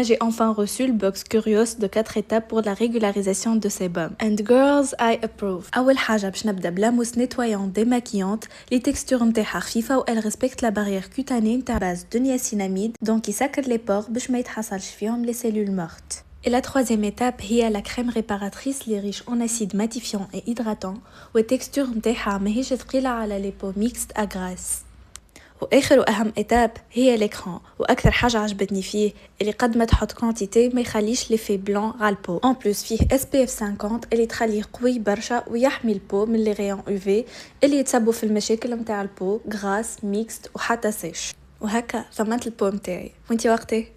J'ai enfin reçu le box Curios de 4 étapes pour la régularisation de sébum. And girls, I approve. أول حاجة باش نبدا بلا موس نيتوايون ديماكيونت لي تكستور نتاعها خفيفة و elle respecte la barrière cutanée نتاع باز de niacinamide donc يسكر les pores باش ما يتحصلش فيهم les cellules mortes. Et la troisième étape هي la crème réparatrice اللي riche en acide matifiant et hydratant و التكستور نتاعها ماهيش ثقيلة على les peaux mixtes à grasse. واخر واهم ايتاب هي ليكران واكثر حاجه عجبتني فيه اللي قد ما تحط كونتيتي ما يخليش ليفي بلون على البو ان بلس فيه اس بي اف 50 اللي تخليه قوي برشا ويحمي البو من لي ريون يو في اللي يتسببوا في المشاكل نتاع البو غراس ميكست وحتى سيش. وهكا ثمنت البو نتاعي وانتي وقتي